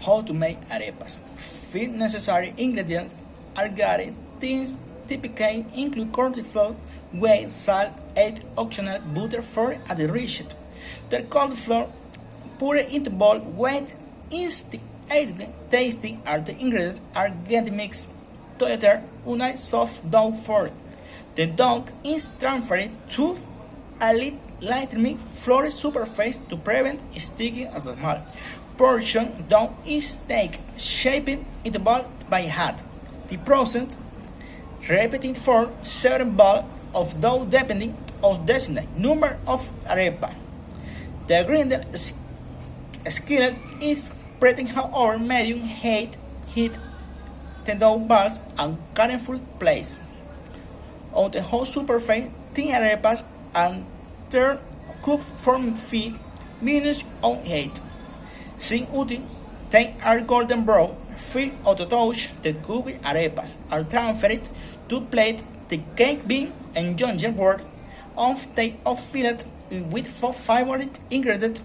How to make arepas. Few necessary ingredients are gathered. Things typically include corn flour, wheat, salt, egg, optional, butter for the richness. The corn flour poured into bowl, wet, instant, tasty are the ingredients are get mixed together a soft dough for. The dough is transferred to a light mixed flour surface to prevent sticking as a small portion dough is taken, shaped into ball by hand. The process repeated for several balls of dough depending on the designated number of arepa. The griddle skillet is preheated over medium heat the dough balls and careful place on the whole surface. Thin arepas and turn cooked for 5 minutes on heat. Sin útil, they are golden brown, free of the touch. The cooked arepas are transferred to plate. The cake being and ginger wort of fillet with 4 favorite ingredients